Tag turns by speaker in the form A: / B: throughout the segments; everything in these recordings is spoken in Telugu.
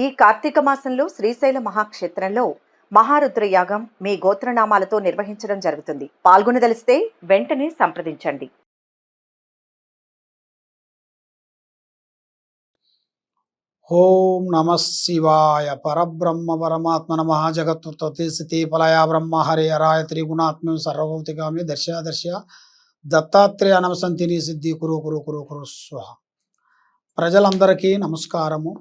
A: ఈ కార్తీక మాసంలో శ్రీశైల మహాక్షేత్రంలో మహారుద్ర యాగం మీ గోత్రనామాలతో నిర్వహించడం జరుగుతుంది. పాల్గొనదలిస్తే వెంటనే సంప్రదించండి.
B: ఓం నమ శివాయ. పరబ్రహ్మ పరమాత్మ నమ. జగత్తుత్పత్తి స్థితి ఫలయ బ్రహ్మ హరే హరాయ త్రిగుణాత్మ సర్వభౌతికామి దర్శ దర్శ దత్తాత్రేయ నమసంతిని సిద్ధి కురు కురు కురు కురు స్వహ. ప్రజలందరికీ నమస్కారము.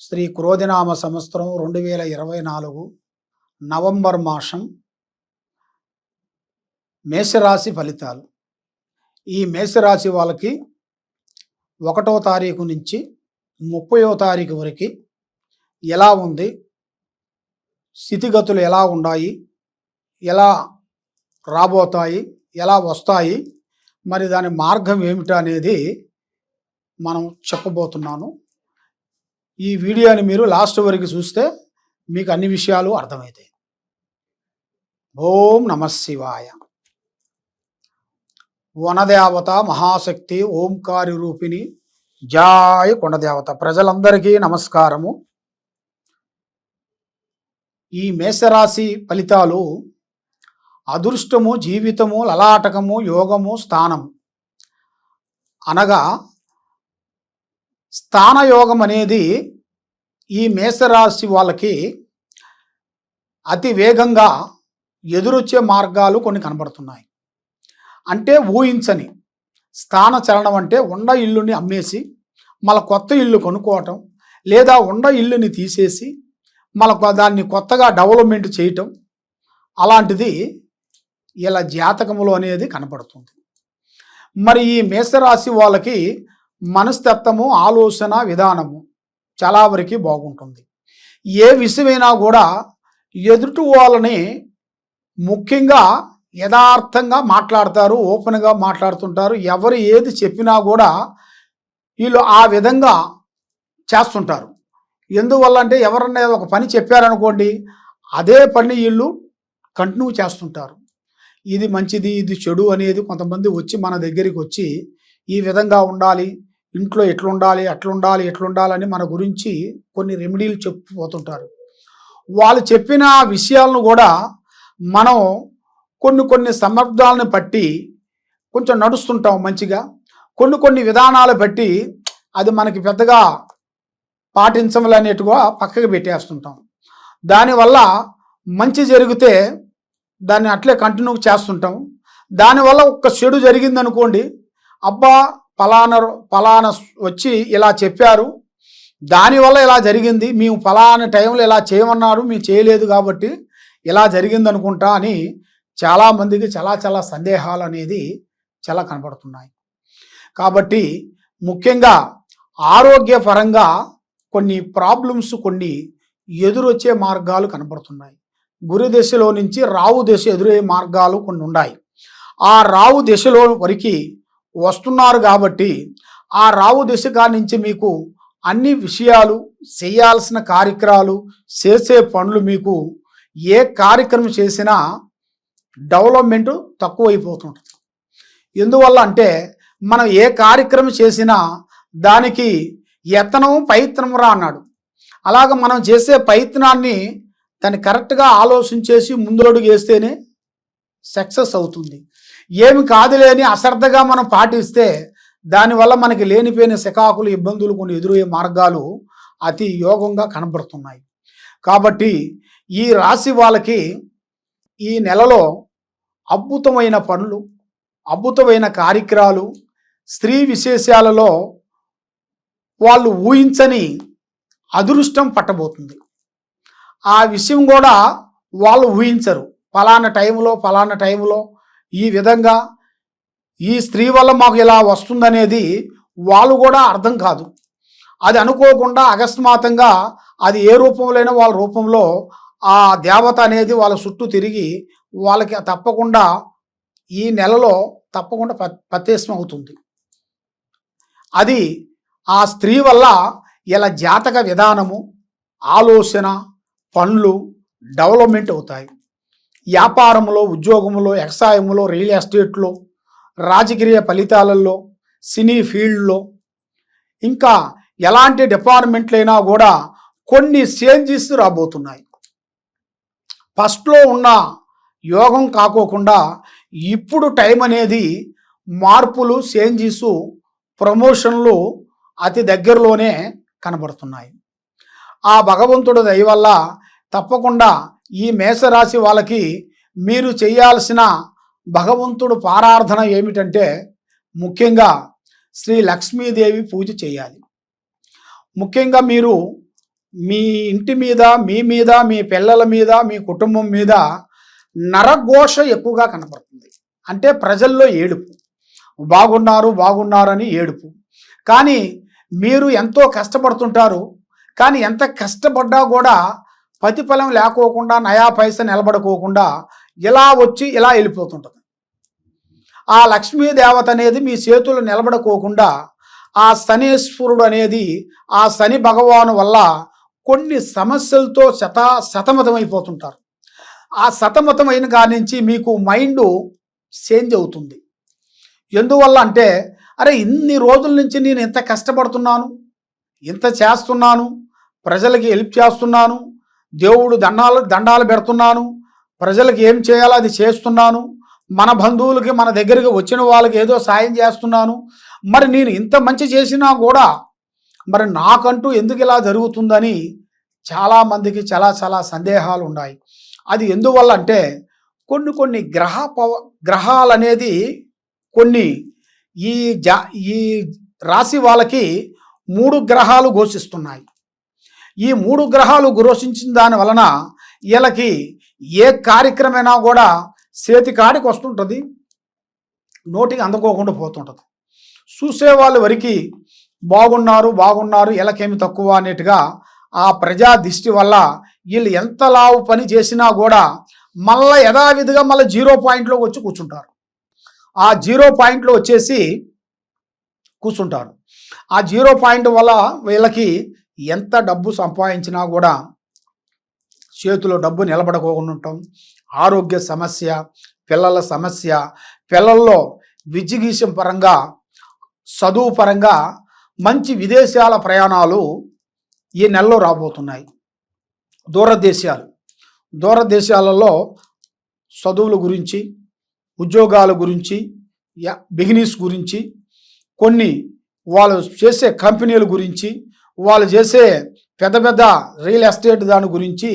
B: శ్రీ క్రోధినామ సంవత్సరం 2024 నవంబర్ మాసం మేషరాశి ఫలితాలు. ఈ మేషరాశి వాళ్ళకి 1వ తారీఖు నుంచి 30వ తారీఖు వరకు ఎలా ఉంది, స్థితిగతులు ఎలా ఉన్నాయి, ఎలా రాబోతాయి, ఎలా వస్తాయి, మరి దాని మార్గం ఏమిటి అనేది మనం చెప్పబోతున్నాను. ఈ వీడియోని మీరు లాస్ట్ వరకు చూస్తే మీకు అన్ని విషయాలు అర్థమవుతాయి. ఓం నమ శివాయ. వనదేవత మహాశక్తి ఓంకారి రూపిణి జాయ్ కొండదేవత. ప్రజలందరికీ నమస్కారము. ఈ మేషరాశి ఫలితాలు అదృష్టము, జీవితము, లలాటకము, యోగము, స్థానము అనగా స్థానయోగం అనేది ఈ మేషరాశి వాళ్ళకి అతి వేగంగా ఎదురొచ్చే మార్గాలు కొన్ని కనబడుతున్నాయి. అంటే ఊహించని స్థాన చలనం అంటే ఉన్న ఇల్లుని అమ్మేసి మళ్ళీ కొత్త ఇల్లు కొనుక్కోవటం, లేదా ఉన్న ఇల్లుని తీసేసి మళ్ళీ దాన్ని కొత్తగా డెవలప్మెంట్ చేయటం, అలాంటిది ఇలా జాతకములో అనేది కనపడుతుంది. మరి ఈ మేషరాశి వాళ్ళకి మనస్తత్వము, ఆలోచన విధానము చాలా వరకు బాగుంటుంది. ఏ విషయమైనా కూడా ఎదుటి వాళ్ళని ముఖ్యంగా యథార్థంగా మాట్లాడతారు, ఓపెన్గా మాట్లాడుతుంటారు. ఎవరు ఏది చెప్పినా కూడా వీళ్ళు ఆ విధంగా చేస్తుంటారు. ఎందువల్ల అంటే ఎవరన్నా ఒక పని చెప్పారనుకోండి, అదే పని వీళ్ళు కంటిన్యూ చేస్తుంటారు. ఇది మంచిది, ఇది చెడు అనేది కొంతమంది వచ్చి మన దగ్గరికి వచ్చి ఈ విధంగా ఉండాలి, ఇంట్లో ఎట్లుండాలి, అట్లుండాలి, ఎట్లుండాలని మన గురించి కొన్ని రెమెడీలు చెప్పిపోతుంటారు. వాళ్ళు చెప్పిన విషయాలను కూడా మనం కొన్ని సందర్భాలను బట్టి కొంచెం నడుస్తుంటాం మంచిగా. కొన్ని విధానాలు బట్టి అది మనకి పెద్దగా పాటించమనేట్టుగా పక్కకి పెట్టేస్తుంటాం. దానివల్ల మంచి జరిగితే దాన్ని అట్లే కంటిన్యూ చేస్తుంటాం. దానివల్ల ఒక్క చెడు జరిగిందనుకోండి, అబ్బా ఫలానా వచ్చి ఇలా చెప్పారు, దానివల్ల ఇలా జరిగింది, మేము ఫలానా టైంలో ఇలా చేయమన్నారు, మేము చేయలేదు కాబట్టి ఇలా జరిగింది అనుకుంటా అని చాలామందికి చాలా సందేహాలు అనేది చాలా కనబడుతున్నాయి. కాబట్టి ముఖ్యంగా ఆరోగ్యపరంగా కొన్ని ప్రాబ్లమ్స్, కొన్ని ఎదురొచ్చే మార్గాలు కనబడుతున్నాయి. గురు దశలో నుంచి రావు దశ ఎదురయ్యే మార్గాలు కొన్ని ఉన్నాయి. ఆ రావు దశలో వరకు వస్తున్నారు కాబట్టి ఆ రావు దశ కాడి నుంచి మీకు అన్ని విషయాలు, చేయాల్సిన కార్యక్రమాలు, చేసే పనులు, మీకు ఏ కార్యక్రమం చేసినా డెవలప్మెంట్ తక్కువైపోతుంటుంది. ఎందువల్ల అంటే మనం ఏ కార్యక్రమం చేసినా దానికి యత్నం ప్రయత్నం రా అన్నాడు. అలాగ మనం చేసే ప్రయత్నాన్ని దాన్ని కరెక్ట్గా ఆలోచించేసి ముందడుగు వేస్తేనే సక్సెస్ అవుతుంది. ఏమి కాదులేని అశ్రద్ధగా మనం పాటిస్తే దానివల్ల మనకి లేనిపోయిన సికాకులు, ఇబ్బందులు కొన్ని ఎదురయ్యే మార్గాలు అతి యోగంగా కనబడుతున్నాయి. కాబట్టి ఈ రాశి వాళ్ళకి ఈ నెలలో అద్భుతమైన పనులు, అద్భుతమైన కార్యక్రమాలు, స్త్రీ విశేషాలలో వాళ్ళు ఊహించని అదృష్టం పట్టబోతుంది. ఆ విషయం కూడా వాళ్ళు ఊహించరు. ఫలానా టైంలో ఈ విధంగా ఈ స్త్రీ వల్ల మాకు ఇలా వస్తుందనేది వాళ్ళు కూడా అర్థం కాదు. అది అనుకోకుండా అకస్మాత్తుగా అది ఏ రూపంలోనైనా వాళ్ళ రూపంలో ఆ దేవత అనేది వాళ్ళ చుట్టూ తిరిగి వాళ్ళకి తప్పకుండా ఈ నెలలో తప్పకుండా ప్రత్యక్షం అవుతుంది. అది ఆ స్త్రీ వల్ల ఇలా జాతక విధానము, ఆలోచన, పనులు డెవలప్మెంట్ అవుతాయి. వ్యాపారంలో, ఉద్యోగంలో, వ్యవసాయంలో, రియల్ ఎస్టేట్లో, రాజకీయ ఫలితాలలో, సినీ ఫీల్డ్లో, ఇంకా ఎలాంటి డిపార్ట్మెంట్లైనా కూడా కొన్ని చేంజెస్ రాబోతున్నాయి. ఫస్ట్లో ఉన్న యోగం కాకోకుండా ఇప్పుడు టైం అనేది మార్పులు, చేంజెస్, ప్రమోషన్లు అతి దగ్గరలోనే కనబడుతున్నాయి. ఆ భగవంతుడి దయ వల్ల తప్పకుండా ఈ మేషరాశి వాళ్ళకి మీరు చేయాల్సిన భగవంతుడు పారార్థన ఏమిటంటే ముఖ్యంగా శ్రీ లక్ష్మీదేవి పూజ చేయాలి. ముఖ్యంగా మీరు మీ ఇంటి మీద, మీ పిల్లల మీద, మీ కుటుంబం మీద నరఘోష ఎక్కువగా కనపడుతుంది. అంటే ప్రజల్లో ఏడుపు, బాగున్నారని ఏడుపు. కానీ మీరు ఎంతో కష్టపడుతుంటారు. కానీ ఎంత కష్టపడ్డా కూడా ప్రతిఫలం లేకోకుండా, నయా పైసా నిలబడుకోకుండా ఇలా వచ్చి ఇలా వెళ్ళిపోతుంటుంది. ఆ లక్ష్మీదేవత అనేది మీ చేతులు నిలబడుకోకుండా ఆ శనీశ్వరుడు అనేది, ఆ శని భగవాను వల్ల కొన్ని సమస్యలతో సతమతమైపోతుంటారు. ఆ సతమతమైన కాడి నుంచి మీకు మైండ్ చేంజ్ అవుతుంది. ఎందువల్ల అంటే అరే ఇన్ని రోజుల నుంచి నేను ఇంత కష్టపడుతున్నాను, ఇంత చేస్తున్నాను, ప్రజలకి హెల్ప్ చేస్తున్నాను, దేవుడు దండాలు పెడుతున్నాను, ప్రజలకు ఏం చేయాలో అది చేస్తున్నాను, మన బంధువులకి మన దగ్గరికి వచ్చిన వాళ్ళకి ఏదో సాయం చేస్తున్నాను, మరి నేను ఇంత మంచి చేసినా కూడా మరి నాకంటూ ఎందుకు ఇలా జరుగుతుందని చాలామందికి చాలా సందేహాలు ఉన్నాయి. అది ఎందువల్ల అంటే కొన్ని గ్రహాలు అనేది కొన్ని ఈ రాశి వాళ్ళకి 3 గ్రహాలు ఘోషిస్తున్నాయి. ఈ 3 గ్రహాలు ఘోషించిన దాని వలన వీళ్ళకి ఏ కార్యక్రమైనా కూడా చేతికాడికి వస్తుంటుంది, నోటికి అందుకోకుండా పోతుంటుంది. చూసేవాళ్ళు వరకు బాగున్నారు వీళ్ళకేమి తక్కువ అన్నట్టుగా ఆ ప్రజా దిష్టి వల్ల వీళ్ళు ఎంత లావు పని చేసినా కూడా మళ్ళీ యథావిధిగా మళ్ళీ 0 పాయింట్లో వచ్చి కూర్చుంటారు. ఆ 0 పాయింట్లో వచ్చేసి కూర్చుంటారు. ఆ 0 పాయింట్ వల్ల వీళ్ళకి ఎంత డబ్బు సంపాదించినా కూడా చేతిలో డబ్బు నిలబడకోకుండా ఉంటాం. ఆరోగ్య సమస్య, పిల్లల సమస్య, పిల్లల్లో విద్యగీషం పరంగా, చదువు పరంగా మంచి విదేశాల ప్రయాణాలు ఈ నెలలో రాబోతున్నాయి. దూరదేశాలలో చదువుల గురించి, ఉద్యోగాల గురించి, బిజినెస్ గురించి, కొన్ని వాళ్ళు చేసే కంపెనీల గురించి, వాళ్ళు చేసే పెద్ద రియల్ ఎస్టేట్ దాని గురించి,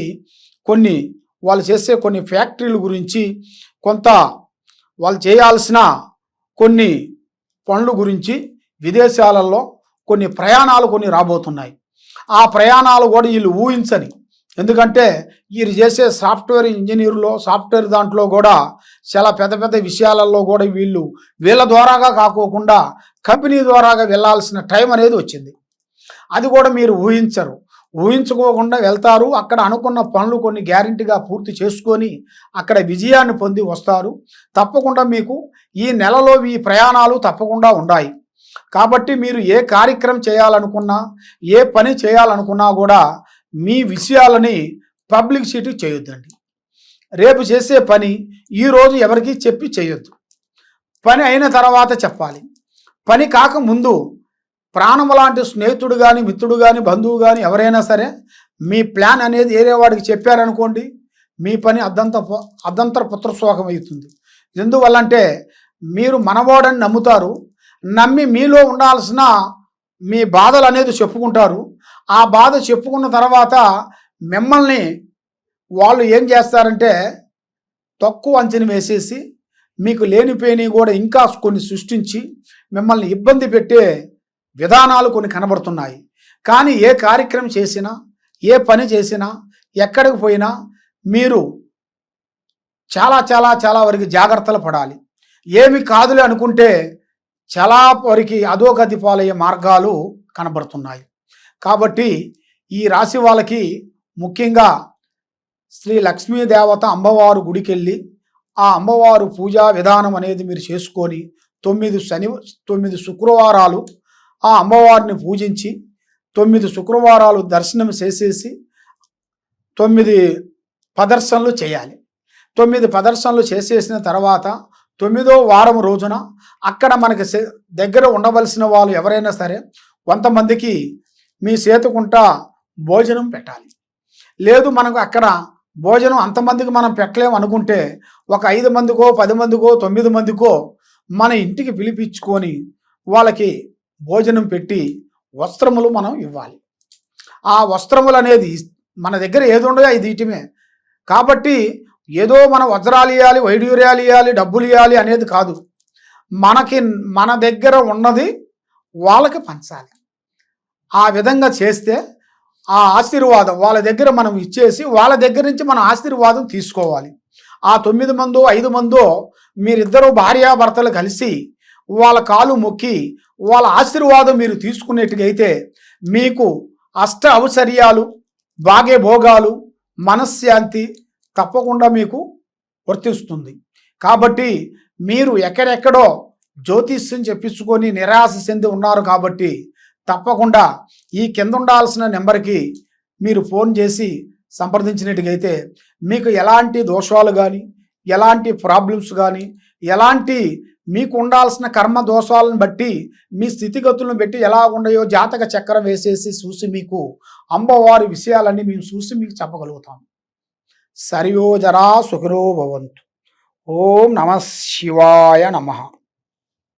B: వాళ్ళు చేసే కొన్ని ఫ్యాక్టరీల గురించి, కొంత వాళ్ళు చేయాల్సిన కొన్ని పనుల గురించి విదేశాలలో కొన్ని ప్రయాణాలు రాబోతున్నాయి. ఆ ప్రయాణాలు కూడా వీళ్ళు ఊహించని, ఎందుకంటే వీరు చేసే సాఫ్ట్వేర్ ఇంజనీర్లో, సాఫ్ట్వేర్ దాంట్లో కూడా చాలా పెద్ద విషయాలలో కూడా వీళ్ళ ద్వారాగా కాకోకుండా కంపెనీ ద్వారాగా వెళ్ళాల్సిన టైం అనేది వచ్చింది. అది కూడా మీరు ఊహించుకోకుండా వెళ్తారు. అక్కడ అనుకున్న పనులు కొన్ని గ్యారెంటీగా పూర్తి చేసుకొని అక్కడ విజయాన్ని పొంది వస్తారు. తప్పకుండా మీకు ఈ నెలలో ఈ ప్రయాణాలు తప్పకుండా ఉన్నాయి. కాబట్టి మీరు ఏ కార్యక్రమం చేయాలనుకున్నా, ఏ పని చేయాలనుకున్నా కూడా మీ విషయాలని పబ్లిసిటీ చేయొద్దండి. రేపు చేసే పని ఈరోజు ఎవరికి చెప్పి చేయొద్దు. పని అయిన తర్వాత చెప్పాలి. పని కాకముందు ప్రాణం లాంటి స్నేహితుడు కానీ, మిత్రుడు కానీ, బంధువు కానీ ఎవరైనా సరే మీ ప్లాన్ అనేది ఏరే వాడికి చెప్పారనుకోండి, మీ పని అర్ధంతర పుత్రశోకం అవుతుంది. ఎందువల్లంటే మీరు మనవాడని నమ్ముతారు, నమ్మి మీలో ఉండాల్సిన మీ బాధలు అనేది చెప్పుకుంటారు. ఆ బాధ చెప్పుకున్న తర్వాత మిమ్మల్ని వాళ్ళు ఏం చేస్తారంటే తక్కువ అంచనా వేసేసి మీకు లేనిపోయినవి కూడా ఇంకా కొన్ని సృష్టించి మిమ్మల్ని ఇబ్బంది పెట్టే విధానాలు కొన్ని కనబడుతున్నాయి. కానీ ఏ కార్యక్రమం చేసినా, ఏ పని చేసినా, ఎక్కడికి పోయినా మీరు చాలా వరకు జాగ్రత్తలు పడాలి. ఏమి కాదులే అనుకుంటే చాలా వరకు అధోగతి పాలయ్యే మార్గాలు కనబడుతున్నాయి. కాబట్టి ఈ రాశి వాళ్ళకి ముఖ్యంగా శ్రీ లక్ష్మీదేవత అమ్మవారు గుడికి వెళ్ళి ఆ అమ్మవారు పూజా విధానం అనేది మీరు చేసుకొని 9 శుక్రవారాలు ఆ అమ్మవారిని పూజించి 9 శుక్రవారాలు దర్శనం చేసేసి 9 ప్రదర్శనలు చేయాలి. 9 ప్రదర్శనలు చేసేసిన తర్వాత 9వ వారం రోజున అక్కడ మనకి దగ్గర ఉండవలసిన వాళ్ళు ఎవరైనా సరే కొంతమందికి మీ చేతుకుంట భోజనం పెట్టాలి. లేదు మనకు అక్కడ భోజనం అంతమందికి మనం పెట్టలేము అనుకుంటే ఒక 5 మందికో 10 మందికో 9 మందికో మన ఇంటికి పిలిపించుకొని వాళ్ళకి భోజనం పెట్టి వస్త్రములు మనం ఇవ్వాలి. ఆ వస్త్రములు అనేది మన దగ్గర ఏది ఉండదో అది ఇయటమే. కాబట్టి ఏదో మన వజ్రాలు ఇవ్వాలి, వైడూర్యాలు ఇవ్వాలి, డబ్బులు ఇవ్వాలి అనేది కాదు. మన దగ్గర ఉన్నది వాళ్ళకి పంచాలి. ఆ విధంగా చేస్తే ఆ ఆశీర్వాదం వాళ్ళ దగ్గర మనం ఇచ్చేసి వాళ్ళ దగ్గర నుంచి మనం ఆశీర్వాదం తీసుకోవాలి. ఆ 9 మందో 5 మందో మీరిద్దరూ భార్యాభర్తలు కలిసి వాళ్ళ కాలు మొక్కి వాళ్ళ ఆశీర్వాదం మీరు తీసుకునేట్టుగైతే మీకు అష్ట ఔశ్వర్యాలు, భాగ్య భోగాలు, మనశ్శాంతి తప్పకుండా మీకు వర్తిస్తుంది. కాబట్టి మీరు ఎక్కడెక్కడో జ్యోతిష్యం చెప్పించుకొని నిరాశ చెంది ఉన్నారు కాబట్టి తప్పకుండా ఈ కింద ఉండాల్సిన నెంబర్కి మీరు ఫోన్ చేసి సంప్రదించినట్టుగైతే మీకు ఎలాంటి దోషాలు కానీ, ఎలాంటి ప్రాబ్లమ్స్ కానీ, ఎలాంటి మీకు ఉండాల్సిన కర్మ దోషాలను బట్టి మీ స్థితిగతులను బట్టి ఎలా ఉన్నాయో జాతక చక్రం వేసేసి చూసి మీకు అమ్మవారి విషయాలన్నీ మేము చూసి మీకు చెప్పగలుగుతాం. సర్వో జరా సుఖినో భవంతు. ఓం నమః శివాయ నమః.